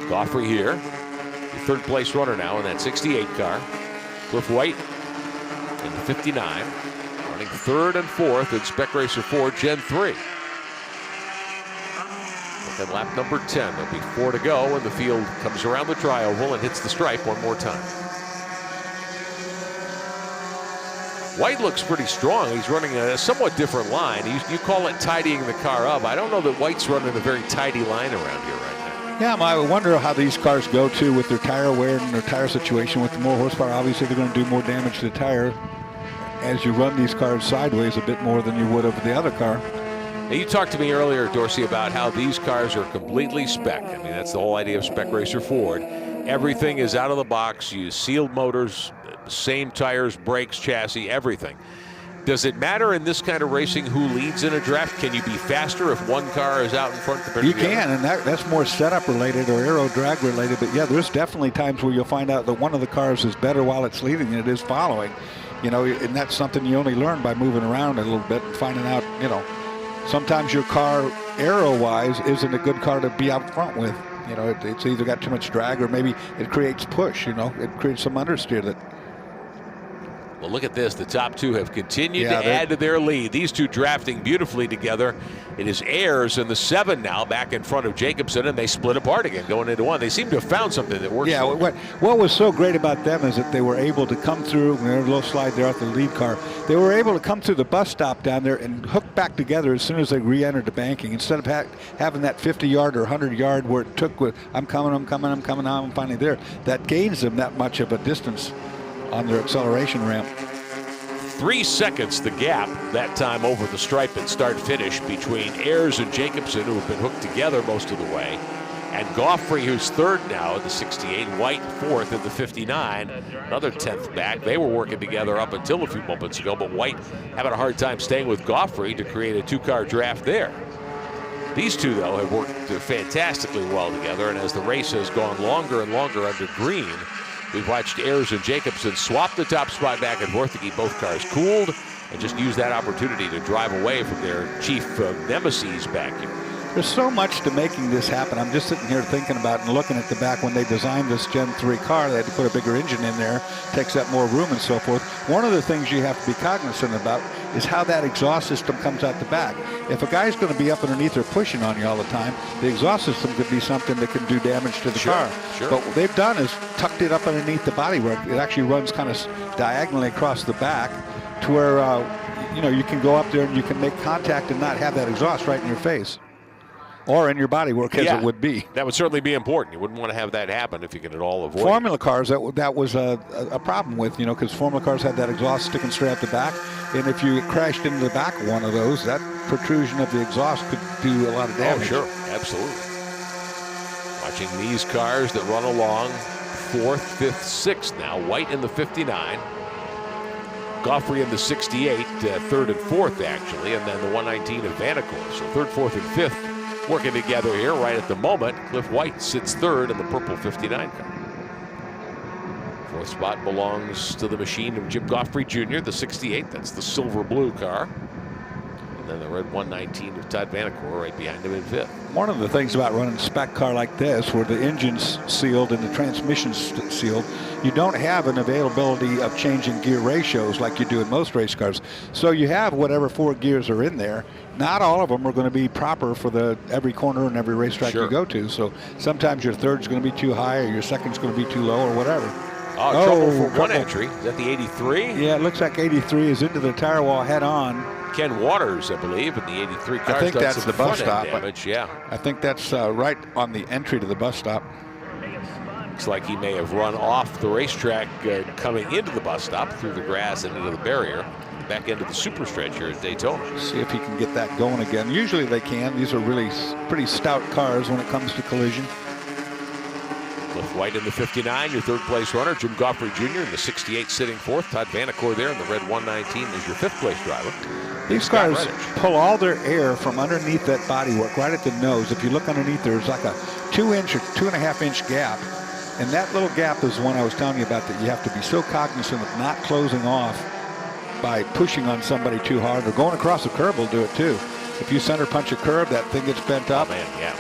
Goffrey here, the 3rd place runner now in that 68 car. Cliff White in the 59, running 3rd and 4th in Spec Racer 4 Gen 3. And lap number 10. There'll be 4 to go, and the field comes around the tri-oval and hits the stripe one more time. White looks pretty strong. He's running a somewhat different line. You call it tidying the car up. I don't know that White's running a very tidy line around here right now. Yeah, I wonder how these cars go too with their tire wear and their tire situation. With the more horsepower, obviously they're going to do more damage to the tire as you run these cars sideways a bit more than you would of the other car. Now, you talked to me earlier, Dorsey, about how these cars are completely spec. I mean, that's the whole idea of Spec Racer Ford. Everything is out of the box. You use sealed motors, same tires, brakes, chassis, everything. Does it matter in this kind of racing who leads in a draft? Can you be faster if one car is out in front compared to the other? You can, and that's more setup related or aero drag related. But yeah, there's definitely times where you'll find out that one of the cars is better while it's leading than it is following. And that's something you only learn by moving around a little bit and finding out, sometimes your car, aero-wise, isn't a good car to be out front with. It's either got too much drag or maybe it creates push. It creates some understeer that. Well, look at this. The top two have continued to add to their lead. These two drafting beautifully together. It is Ayers in the 7 now, back in front of Jacobson, and they split apart again, going into 1. They seem to have found something that works. Yeah, what was so great about them is that they were able to come through, when they're a little slide there off the lead car, they were able to come through the bus stop down there and hook back together as soon as they re-entered the banking, instead of having that 50-yard or 100-yard where it took with, I'm coming, now I'm finally there. That gains them that much of a distance on their acceleration ramp. 3 seconds the gap that time over the stripe and start-finish between Ayers and Jacobson, who have been hooked together most of the way, and Goffrey, who's third now at the 68, White fourth at the 59, another 10th back. They were working together up until a few moments ago, but White having a hard time staying with Goffrey to create a 2-car draft there. These two, though, have worked fantastically well together, and as the race has gone longer and longer under green, we've watched Ayers and Jacobson swap the top spot back and forth to keep both cars cooled and just use that opportunity to drive away from their chief nemesis back here. There's so much to making this happen. I'm just sitting here thinking about and looking at the back when they designed this Gen 3 car. They had to put a bigger engine in there, takes up more room and so forth. One of the things you have to be cognizant about is how that exhaust system comes out the back. If a guy's going to be up underneath or pushing on you all the time, the exhaust system could be something that can do damage to the car. Sure. But what they've done is tucked it up underneath the bodywork. It actually runs kind of diagonally across the back to where you can go up there and you can make contact and not have that exhaust right in your face. Or in your bodywork, as it would be. That would certainly be important. You wouldn't want to have that happen if you can at all avoid Formula cars, that was a problem with, because Formula cars had that exhaust sticking straight out the back. And if you crashed into the back of one of those, that protrusion of the exhaust could do a lot of damage. Oh, sure. Absolutely. Watching these cars that run along, 4th, 5th, 6th now. White in the 59. Goffrey in the 68, 3rd and 4th, actually. And then the 119 of Vanacore. So 3rd, 4th, and 5th. Working together here right at the moment. Cliff White sits 3rd in the purple 59 car. 4th spot belongs to the machine of Jim Goffrey Jr., the 68. That's the silver blue car. And then the red 119 of Todd Vanacore right behind him in 5th. One of the things about running a spec car like this, where the engine's sealed and the transmission's sealed, you don't have an availability of changing gear ratios like you do in most race cars. So you have whatever 4 gears are in there. Not all of them are going to be proper for every corner and every racetrack you go to. So sometimes your third's going to be too high, or your second's going to be too low, or whatever. Trouble for one entry. Is that the 83? Yeah, it looks like 83 is into the tire wall head on. Ken Waters, I believe, in the 83 car. I think that's the bus stop. Damage. Yeah. I think that's right on the entry to the bus stop. Looks like he may have run off the racetrack coming into the bus stop through the grass and into the barrier. Back into the super stretch here at Daytona. See if he can get that going again. Usually they can. These are really pretty stout cars when it comes to collision. Cliff White in the 59, your 3rd place runner. Jim Goffrey Jr. in the 68 sitting 4th. Todd Vanacore there in the red 119 is your 5th place driver. These cars pull all their air from underneath that bodywork right at the nose. If you look underneath, there's like a 2-inch or 2.5-inch gap. And that little gap is the one I was telling you about, that you have to be so cognizant of not closing off by pushing on somebody too hard, or going across the curb will do it too. If you center punch a curb, that thing gets bent up. Oh, man, yeah.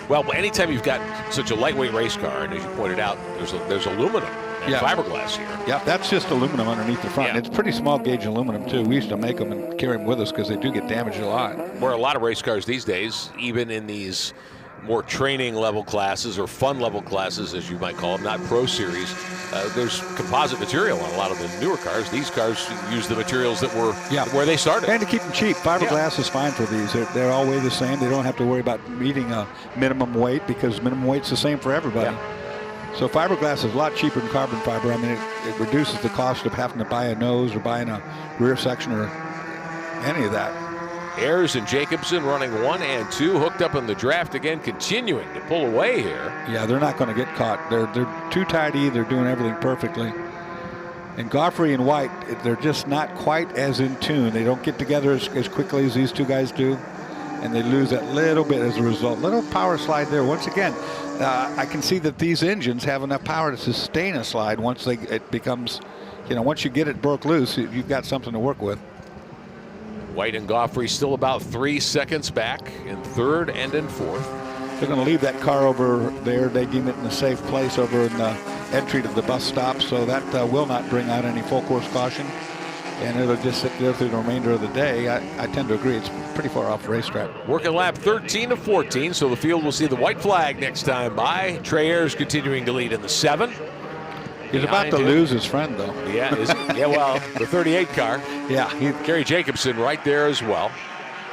Well, anytime you've got such a lightweight race car, and as you pointed out, there's aluminum and fiberglass here. Yeah, that's just aluminum underneath the front. Yeah. It's pretty small gauge aluminum too. We used to make them and carry them with us because they do get damaged a lot. Where a lot of race cars these days, even in these more training level classes or fun level classes, as you might call them, not pro series, there's composite material on a lot of the newer cars. These cars use the materials that were where they started. And to keep them cheap, fiberglass is fine for these. They're all weigh the same. They don't have to worry about meeting a minimum weight, because minimum weight's the same for everybody. Yeah. So fiberglass is a lot cheaper than carbon fiber. I mean, it reduces the cost of having to buy a nose or buying a rear section or any of that. Ayers and Jacobson running 1 and 2, hooked up in the draft again, continuing to pull away here. Yeah, they're not going to get caught. They're too tidy. They're doing everything perfectly. And Goffrey and White, they're just not quite as in tune. They don't get together as quickly as these two guys do, and they lose that little bit as a result. Little power slide there. Once again, I can see that these engines have enough power to sustain a slide once it becomes, once you get it broke loose, you've got something to work with. White and Goffrey still about 3 seconds back in 3rd and in 4th. They're going to leave that car over there, they deem it in a safe place over in entry to the bus stop, so that will not bring out any full course caution, and it'll just sit there through the remainder of the day. I tend to agree. It's pretty far off the racetrack. Working lap 13 of 14, so the field will see the white flag next time by. Trey Ayers continuing to lead in the 7. He's about to lose his friend, though. Yeah, yeah. Well, the 38 car. Yeah, Gary Jacobson right there as well.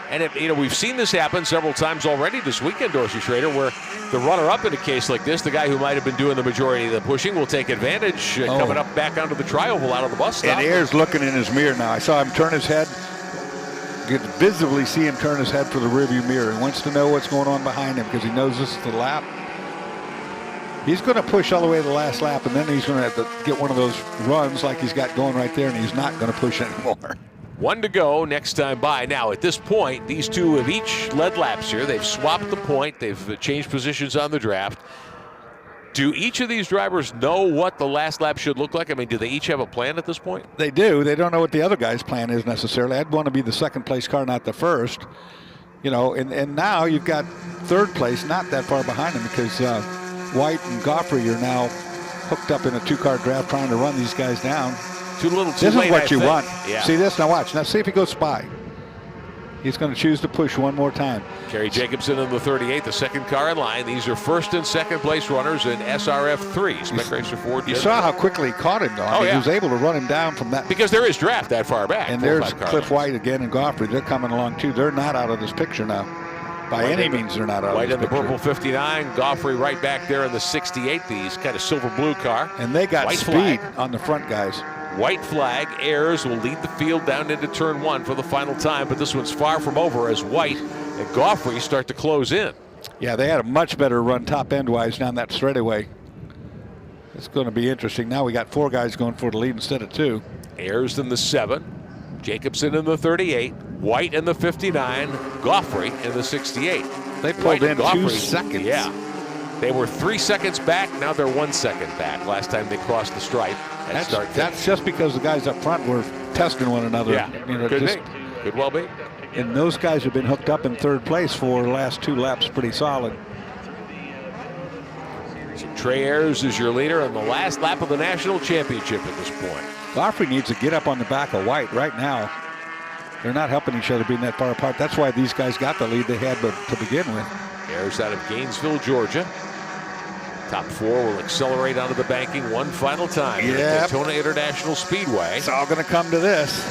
And we've seen this happen several times already this weekend, Dorsey Schrader, where the runner-up in a case like this, the guy who might have been doing the majority of the pushing, will take advantage coming up back onto the tri-oval out of the bus stop. And Ayers looking in his mirror now. I saw him turn his head. You could visibly see him turn his head for the rearview mirror. He wants to know what's going on behind him because he knows this is the lap. He's going to push all the way to the last lap, and then he's going to have to get one of those runs like he's got going right there, and he's not going to push anymore. 1 to go next time by. Now, at this point, these two have each led laps here. They've swapped the point. They've changed positions on the draft. Do each of these drivers know what the last lap should look like? I mean, do they each have a plan at this point? They do. They don't know what the other guy's plan is necessarily. I'd want to be the second place car, not the first. And now you've got third place not that far behind him because White and Goffrey are now hooked up in a 2-car draft trying to run these guys down. Too little, too late. This is what you want. Yeah. See this? Now watch. Now see if he goes spy. He's going to choose to push one more time. Gary Jacobson in the 38, the second car in line. These are first and second place runners in SRF 3. Spec Racer 4. You saw how quickly he caught him, though. He was able to run him down from that. Because there is draft that far back. And there's Cliff White again and Goffrey. They're coming along, too. They're not out of this picture now. By any means, they're not out White of this in the picture. purple 59. Goffrey right back there in the 68, the kind of silver blue car. And they got White speed flag on the front guys. White flag. Ayers will lead the field down into turn 1 for the final time, but this one's far from over as White and Goffrey start to close in. Yeah, they had a much better run top end wise down that straightaway. It's going to be interesting. Now we got 4 guys going for the lead instead of 2. Ayers in the 7, Jacobson in the 38, White in the 59, Goffrey in the 68. They pulled in 2 seconds. Yeah. They were 3 seconds back. Now they're 1 second back. Last time they crossed the stripe. That's just because the guys up front were testing one another. Yeah, could well be. And those guys have been hooked up in third place for the last 2 laps pretty solid. So Trey Ayers is your leader on the last lap of the national championship at this point. Goffrey needs to get up on the back of White right now. They're not helping each other being that far apart. That's why these guys got the lead they had to begin with. Ayers out of Gainesville, Georgia. Top 4 will accelerate onto the banking one final time at Daytona International Speedway. It's all going to come to this.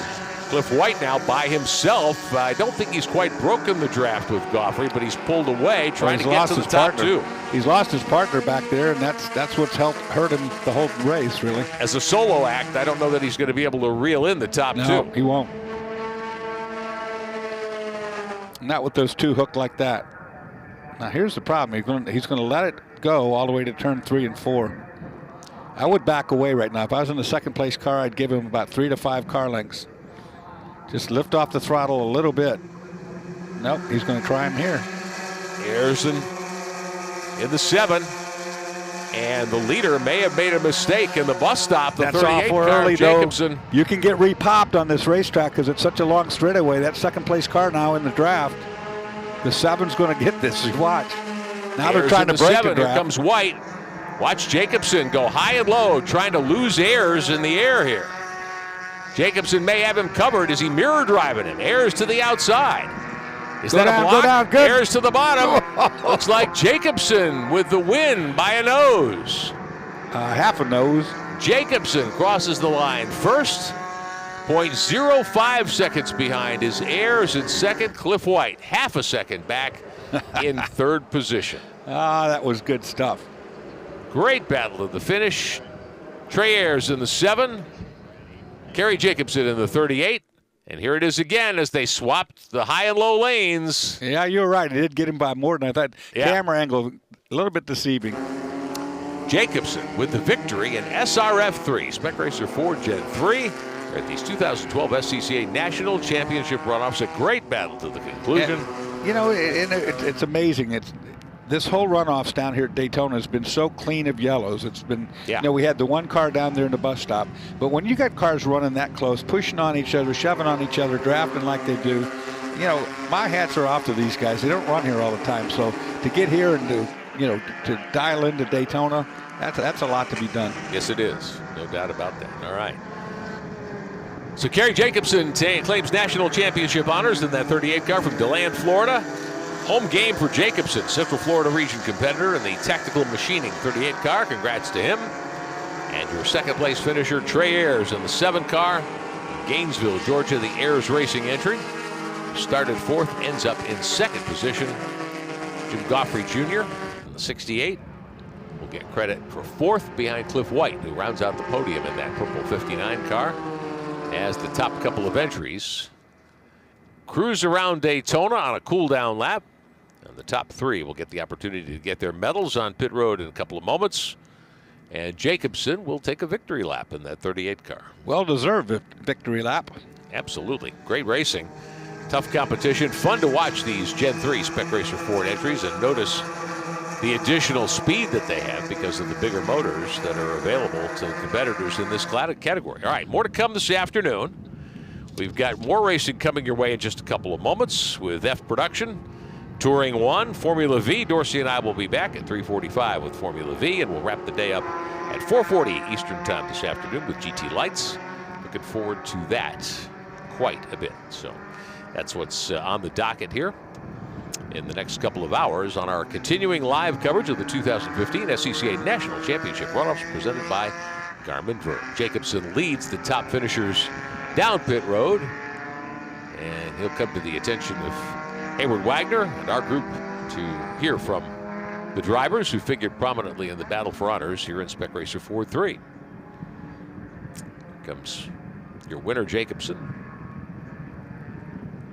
Cliff White now by himself. I don't think he's quite broken the draft with Goffrey, but he's pulled away trying to get to the top 2. He's lost his partner back there, and that's what's hurt him the whole race, really. As a solo act, I don't know that he's going to be able to reel in the top 2. No, he won't. Not with those 2 hooked like that. Now here's the problem. He's going to let it go all the way to turn 3 and 4. I would back away right now. If I was in the second place car, I'd give him about 3 to 5 car lengths. Just lift off the throttle a little bit. Nope, he's going to try him here. Ayers in the 7. And the leader may have made a mistake in the bus stop. The That's 38 awful car, early, Jacobson. though. You can get repopped on this racetrack because it's such a long straightaway. That second place car now in the draft. The 7's going to get this. Watch. Now they're trying to break the draft. Here comes White. Watch Jacobson go high and low, trying to lose Ayers in the air here. Jacobson may have him covered as he mirror driving him. Ayers to the outside. Is that a block? Ayers to the bottom. Looks like Jacobson with the win by a nose. Half a nose. Jacobson crosses the line first. 0.05 seconds behind is Ayers in second. Cliff White, half a second back in third position. That was good stuff. Great battle at the finish. Trey Ayers in the 7. Gary Jacobson in the 38. And here it is again as they swapped the high and low lanes. Yeah, you're right. It did get him by more than I thought. Yeah. Camera angle, a little bit deceiving. Jacobson with the victory in SRF 3. Spec Racer 4 Gen 3. At these 2012 SCCA National Championship runoffs. A great battle to the conclusion. And, it's amazing. This whole runoffs down here at Daytona has been so clean of yellows. It's been, we had the 1 car down there in the bus stop. But when you got cars running that close, pushing on each other, shoving on each other, drafting like they do, my hats are off to these guys. They don't run here all the time. So to get here and to to dial into Daytona, that's a lot to be done. Yes, it is. No doubt about that. All right. So Kerry Jacobson claims national championship honors in that 38 car from DeLand, Florida. Home game for Jacobson, Central Florida region competitor in the Tactical Machining 38 car. Congrats to him. And your second place finisher, Trey Ayers, in the 7 car. Gainesville, Georgia, the Ayers Racing entry. Started 4th, ends up in 2nd position. Jim Goffrey Jr. in the 68 will get credit for 4th behind Cliff White, who rounds out the podium in that purple 59 car. As the top couple of entries cruise around Daytona on a cool-down lap. And the top 3 will get the opportunity to get their medals on pit road in a couple of moments. And Jacobson will take a victory lap in that 38 car. Well-deserved victory lap. Absolutely. Great racing. Tough competition. Fun to watch these Gen 3 Spec Racer Ford entries and notice the additional speed that they have because of the bigger motors that are available to competitors in this category. All right, more to come this afternoon. We've got more racing coming your way in just a couple of moments with F Production. Touring 1, Formula V. Dorsey and I will be back at 3:45 with Formula V, and we'll wrap the day up at 4:40 Eastern Time this afternoon with GT Lights. Looking forward to that quite a bit. So that's what's on the docket here in the next couple of hours on our continuing live coverage of the 2015 SCCA National Championship Runoffs presented by Garmin Ver. Jacobson leads the top finishers down pit road, and he'll come to the attention of Hayward Wagner and our group to hear from the drivers who figured prominently in the battle for honors here in Spec Racer Ford 3. Here comes your winner, Jacobson.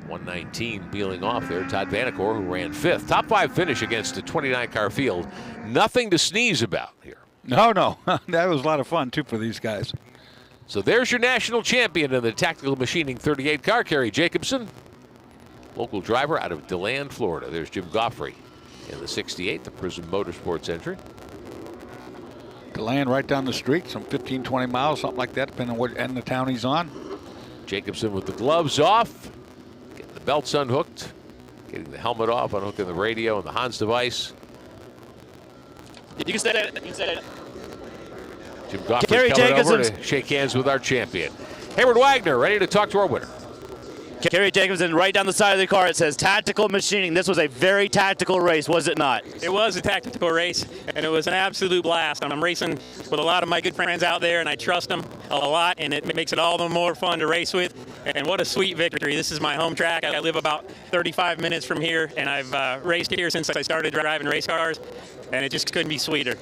119 peeling off there. Todd Vanacore, who ran 5th. Top 5 finish against a 29-car field. Nothing to sneeze about here. No. That was a lot of fun, too, for these guys. So there's your national champion in the Tactical Machining 38 car, Kerry Jacobson. Local driver out of DeLand, Florida. There's Jim Goffrey in the 68, the Prism Motorsports entry. DeLand right down the street, some 15, 20 miles, something like that, depending on what end of town he's on. Jacobson with the gloves off. Getting the belts unhooked, getting the helmet off, unhooking the radio and the Hans device. You can stay there. You can stay there. Jim Goffrey coming over to shake hands with our champion. Hayward Wagner ready to talk to our winner. Kerry Jacobson, right down the side of the car, it says Tactical Machining. This was a very tactical race, was it not? It was a tactical race, and it was an absolute blast. I'm racing with a lot of my good friends out there, and I trust them a lot, and it makes it all the more fun to race with. And what a sweet victory. This is my home track. I live about 35 minutes from here, and I've raced here since I started driving race cars, and it just couldn't be sweeter.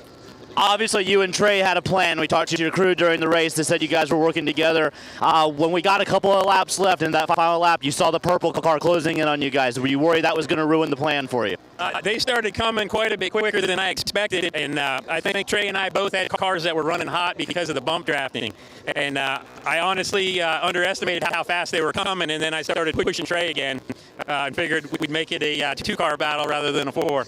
Obviously, you and Trey had a plan. We talked to your crew during the race. They said you guys were working together. When we got a couple of laps left in that final lap, you saw the purple car closing in on you guys. Were you worried that was going to ruin the plan for you? They started coming quite a bit quicker than I expected, and I think Trey and I both had cars that were running hot because of the bump drafting. And I honestly underestimated how fast they were coming, and then I started pushing Trey again and figured we'd make it a 2-car battle rather than a 4.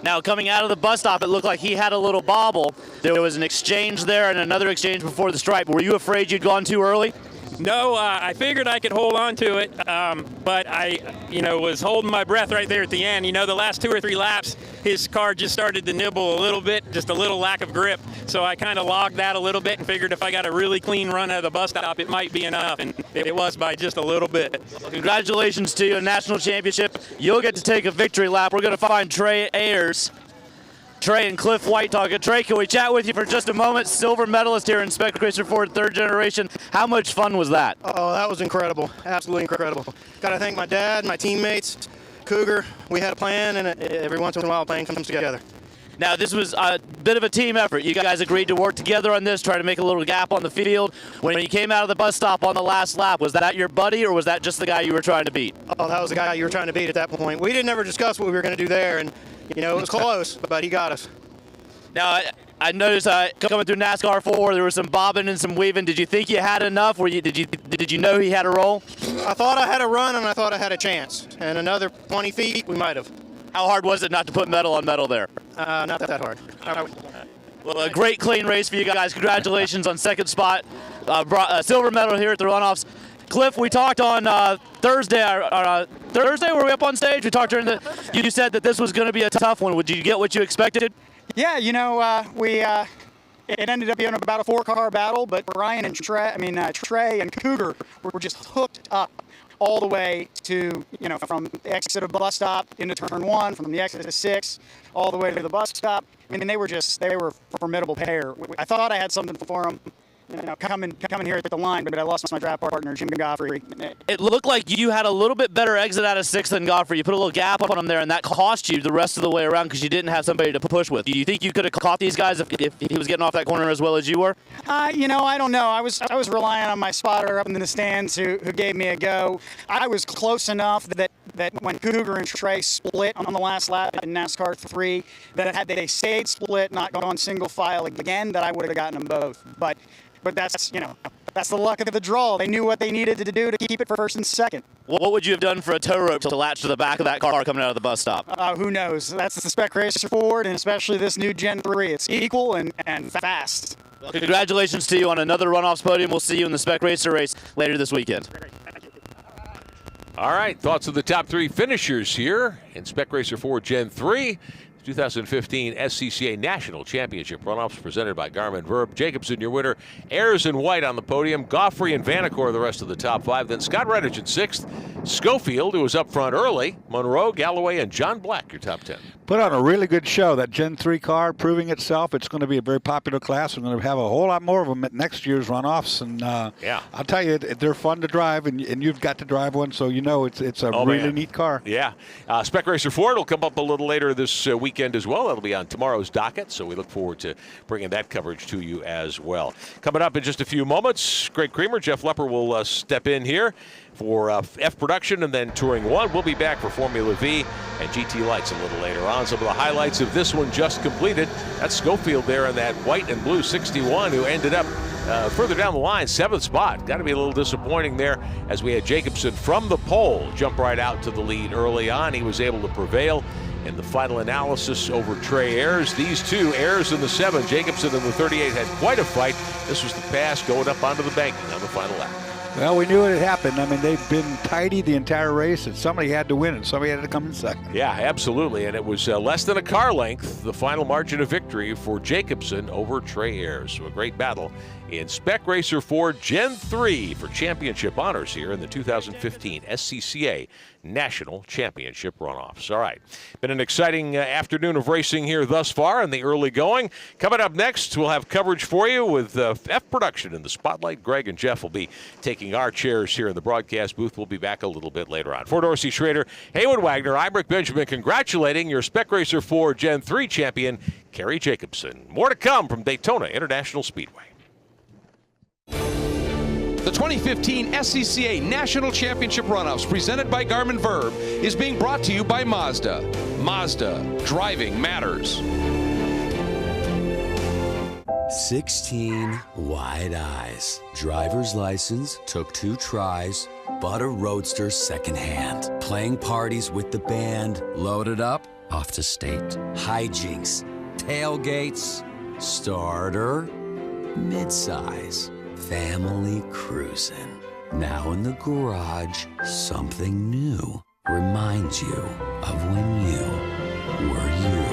Now, coming out of the bus stop, it looked like he had a little bobble. There was an exchange there and another exchange before the stripe. Were you afraid you'd gone too early? No, I figured I could hold on to it, but I, was holding my breath right there at the end. The last 2 or 3 laps, his car just started to nibble a little bit, just a little lack of grip. So I kind of logged that a little bit and figured if I got a really clean run out of the bus stop, it might be enough, and it was by just a little bit. Congratulations to you, national championship. You'll get to take a victory lap. We're going to find Trey Ayers. Trey and Cliff White talking. Trey, can we chat with you for just a moment? Silver medalist here in Spec Racer Ford 3rd generation. How much fun was that? Oh, that was incredible. Absolutely incredible. Got to thank my dad, my teammates, Cougar. We had a plan, and every once in a while a plan comes together. Now, this was a bit of a team effort. You guys agreed to work together on this, try to make a little gap on the field. When you came out of the bus stop on the last lap, was that your buddy or was that just the guy you were trying to beat? Oh, that was the guy you were trying to beat at that point. We didn't ever discuss what we were going to do there, and, it was close, but he got us. Now, I noticed coming through NASCAR 4, there was some bobbing and some weaving. Did you think you had enough? Did you know he had a roll? I thought I had a run, and I thought I had a chance. And another 20 feet, we might have. How hard was it not to put metal on metal there? Not that hard. Well, a great clean race for you guys. Congratulations on 2nd spot. Silver medal here at the Runoffs. Cliff, we talked on Thursday. Thursday, were we up on stage? We talked during the. You said that this was going to be a tough one. Would you get what you expected? Yeah, it ended up being about a 4-car battle, but Ryan and Trey and Cougar were just hooked up all the way to, from the exit of the bus stop into turn 1, from the exit of 6, all the way to the bus stop. I mean, they were a formidable pair. I thought I had something for them. Coming here at the line, but I lost my draft partner, Jim Godfrey. It looked like you had a little bit better exit out of 6 than Godfrey. You put a little gap on him there, and that cost you the rest of the way around because you didn't have somebody to push with. Do you think you could have caught these guys if he was getting off that corner as well as you were? I don't know. I was relying on my spotter up in the stands who gave me a go. I was close enough that when Cougar and Trey split on the last lap in NASCAR 3, that had they stayed split, not gone single file again, that I would have gotten them both. But that's the luck of the draw. They knew what they needed to do to keep it for first and second. What would you have done for a tow rope to latch to the back of that car coming out of the bus stop? Who knows? That's the Spec Racer Ford, and especially this new Gen 3. It's equal and fast. Well, congratulations to you on another Runoffs podium. We'll see you in the Spec Racer race later this weekend. All right, thoughts of the top 3 finishers here in Spec Racer 4 Gen 3. 2015 SCCA National Championship Runoffs presented by Garmin Verb. Jacobson, your winner. Ayers and White on the podium. Goffrey and Vanacore the rest of the top 5. Then Scott Redditch in 6th. Schofield, who was up front early. Monroe, Galloway, and John Black, your top 10. Put on a really good show. That Gen 3 car proving itself. It's going to be a very popular class. We're going to have a whole lot more of them at next year's Runoffs. And I'll tell you, they're fun to drive, and you've got to drive one, so it's a really neat car. Yeah. Spec Racer Ford will come up a little later this weekend as well. That'll be on tomorrow's docket, so we look forward to bringing that coverage to you as well. Coming up in just a few moments, Greg Creamer, Jeff Lepper will step in here for F Production, and then Touring 1. We'll be back for Formula V and GT Lights a little later on. Some of the highlights of this one just completed. That's Schofield there in that white and blue 61, who ended up further down the line, 7th spot. Got to be a little disappointing there, as we had Jacobson from the pole jump right out to the lead early on. He was able to prevail in the final analysis over Trey Ayers. These two, Ayers in the 7, Jacobson in the 38, had quite a fight. This was the pass going up onto the banking on the final lap. Well, we knew it had happened. I mean, they've been tidy the entire race, and somebody had to win, and somebody had to come in second. Yeah, absolutely. And it was less than a car length, the final margin of victory for Jacobson over Trey Ayers. So a great battle in Spec Racer 4 Gen 3 for championship honors here in the 2015 SCCA National Championship Runoffs. All right, been an exciting afternoon of racing here thus far in the early going. Coming up next, we'll have coverage for you with F Production in the spotlight. Greg and Jeff will be taking our chairs here in the broadcast booth. We'll be back a little bit later on. For Dorsey Schrader, Haywood Wagner, I'm Rick Benjamin, congratulating your Spec Racer 4 Gen 3 champion, Kerry Jacobson. More to come from Daytona International Speedway. The 2015 SCCA National Championship Runoffs, presented by Garmin Verb, is being brought to you by Mazda. Mazda, driving matters. 16 wide eyes. Driver's license, took 2 tries, bought a Roadster secondhand. Playing parties with the band, loaded up, off to state. Hijinks, tailgates, starter, midsize. Family cruising. Now in the garage, something new reminds you of when you were you.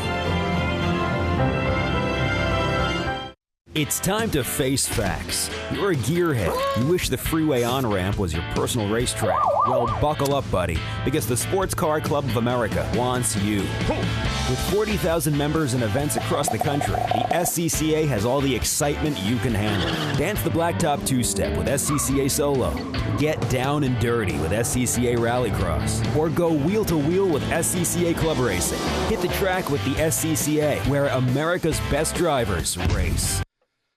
It's time to face facts. You're a gearhead. You wish the freeway on-ramp was your personal racetrack. Well, buckle up, buddy, because the Sports Car Club of America wants you. With 40,000 members and events across the country, the SCCA has all the excitement you can handle. Dance the blacktop two-step with SCCA Solo. Get down and dirty with SCCA Rallycross. Or go wheel-to-wheel with SCCA Club Racing. Hit the track with the SCCA, where America's best drivers race.